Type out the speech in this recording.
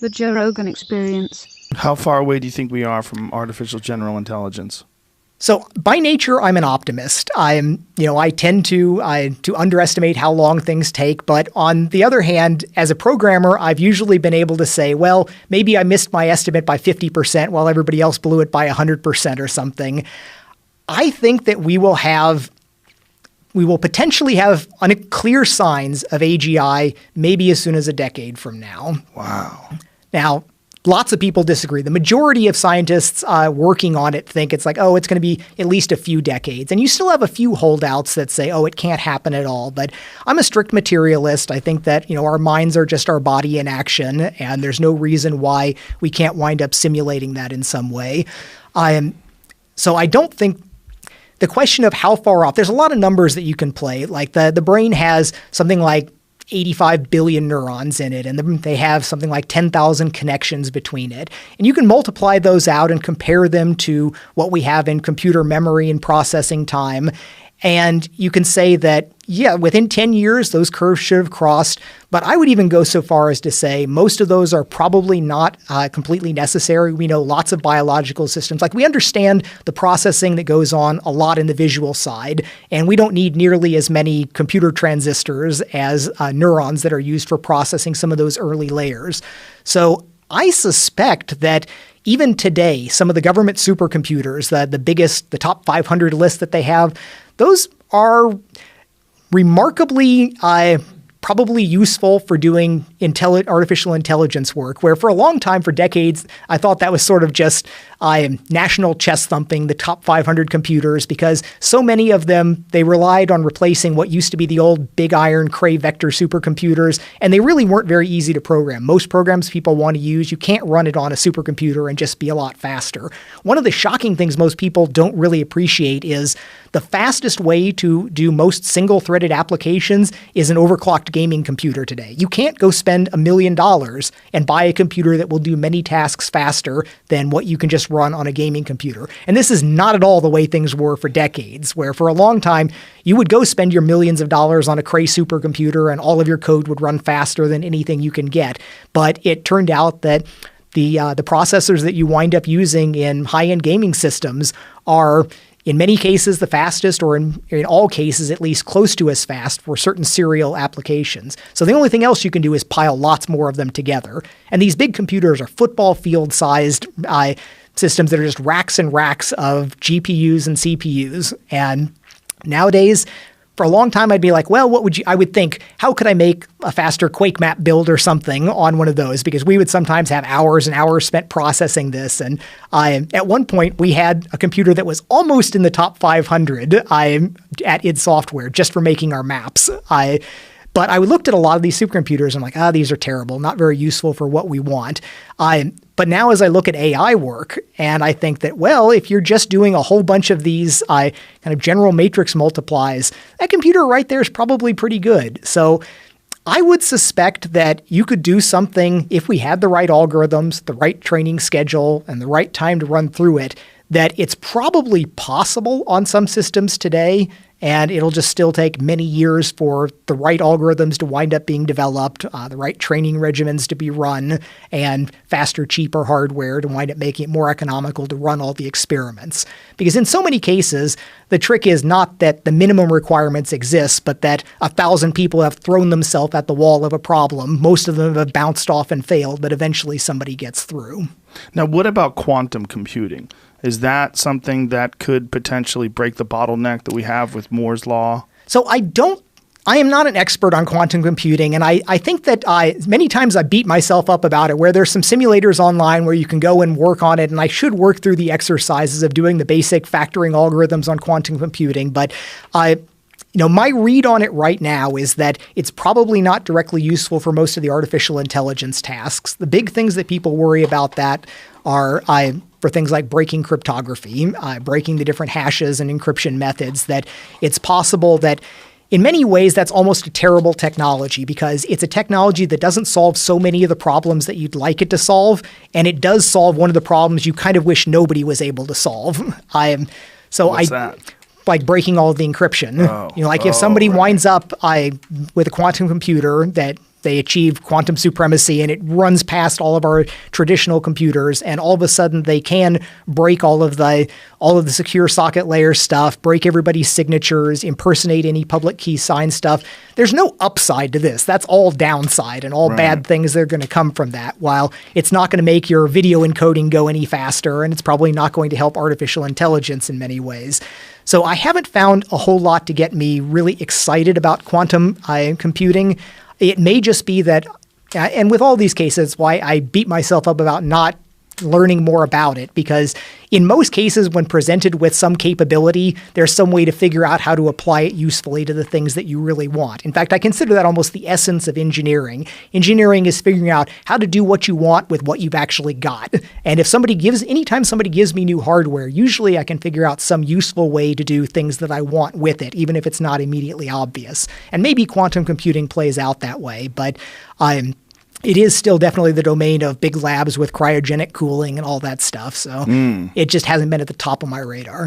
The Joe Rogan Experience. How far away do you think we are from artificial general intelligence? So by nature, I'm an optimist. I tend to underestimate how long things take. But on the other hand, as a programmer, I've usually been able to say, well, maybe I missed my estimate by 50% while everybody else blew it by 100% or something. I think that we will potentially have clear signs of AGI maybe as soon as a decade from now. Wow. Now, lots of people disagree. The majority of scientists working on it think it's like, it's going to be at least a few decades. And you still have a few holdouts that say, it can't happen at all. But I'm a strict materialist. I think that, our minds are just our body in action, and there's no reason why we can't wind up simulating that in some way. So I don't think the question of how far off, there's a lot of numbers that you can play. Like the brain has something like 85 billion neurons in it, and they have something like 10,000 connections between it. And you can multiply those out and compare them to what we have in computer memory and processing time. And you can say that, within 10 years, those curves should have crossed. But I would even go so far as to say most of those are probably not completely necessary. We know lots of biological systems. Like, we understand the processing that goes on a lot in the visual side, and we don't need nearly as many computer transistors as neurons that are used for processing some of those early layers. So I suspect that even today, some of the government supercomputers, the top 500 list that they have, those are remarkably probably useful for doing artificial intelligence work, where for a long time, for decades, I thought that was sort of just national chest thumping, the top 500 computers, because so many of them, they relied on replacing what used to be the old big iron Cray vector supercomputers, and they really weren't very easy to program. Most programs people want to use, you can't run it on a supercomputer and just be a lot faster. One of the shocking things most people don't really appreciate is the fastest way to do most single-threaded applications is an overclocked gaming computer today. You can't go spend $1 million and buy a computer that will do many tasks faster than what you can just run on a gaming computer. And this is not at all the way things were for decades, where for a long time, you would go spend your millions of dollars on a Cray supercomputer and all of your code would run faster than anything you can get. But it turned out that the processors that you wind up using in high-end gaming systems are, in many cases, the fastest, or in all cases, at least close to as fast for certain serial applications. So the only thing else you can do is pile lots more of them together. And these big computers are football field-sized systems that are just racks and racks of GPUs and CPUs. And nowadays, for a long time, I'd be like, I would think, how could I make a faster Quake map build or something on one of those? Because we would sometimes have hours and hours spent processing this. And at one point, we had a computer that was almost in the top 500 at id Software just for making our maps. But I looked at a lot of these supercomputers and I'm like, these are terrible, not very useful for what we want. But now as I look at AI work, and I think that, if you're just doing a whole bunch of these kind of general matrix multiplies, that computer right there is probably pretty good. So I would suspect that you could do something, if we had the right algorithms, the right training schedule, and the right time to run through it, that it's probably possible on some systems today, and it'll just still take many years for the right algorithms to wind up being developed, the right training regimens to be run, and faster, cheaper hardware to wind up making it more economical to run all the experiments. Because in so many cases, the trick is not that the minimum requirements exist, but that 1,000 people have thrown themselves at the wall of a problem. Most of them have bounced off and failed, but eventually somebody gets through. Now, what about quantum computing? Is that something that could potentially break the bottleneck that we have with Moore's law? So I am not an expert on quantum computing, and I think that many times I beat myself up about it, where there's some simulators online where you can go and work on it, and I should work through the exercises of doing the basic factoring algorithms on quantum computing. But my read on it right now is that it's probably not directly useful for most of the artificial intelligence tasks. The big things that people worry about that are for things like breaking cryptography, breaking the different hashes and encryption methods, that it's possible that in many ways that's almost a terrible technology, because it's a technology that doesn't solve so many of the problems that you'd like it to solve, and it does solve one of the problems you kind of wish nobody was able to solve. What's that? Like breaking all of the encryption. If somebody winds up with a quantum computer that They achieve quantum supremacy, and it runs past all of our traditional computers, and all of a sudden they can break all of the secure socket layer stuff, break everybody's signatures, impersonate any public key sign stuff. There's no upside to this. That's all downside and all bad things that are going to come from that. While it's not going to make your video encoding go any faster, and it's probably not going to help artificial intelligence in many ways. So I haven't found a whole lot to get me really excited about quantum computing. It may just be that, and with all these cases, why I beat myself up about not learning more about it, because in most cases, when presented with some capability, there's some way to figure out how to apply it usefully to the things that you really want. In fact, I consider that almost the essence of engineering. Engineering is figuring out how to do what you want with what you've actually got. And anytime somebody gives me new hardware, usually I can figure out some useful way to do things that I want with it, even if it's not immediately obvious. And maybe quantum computing plays out that way, but it is still definitely the domain of big labs with cryogenic cooling and all that stuff. So it just hasn't been at the top of my radar.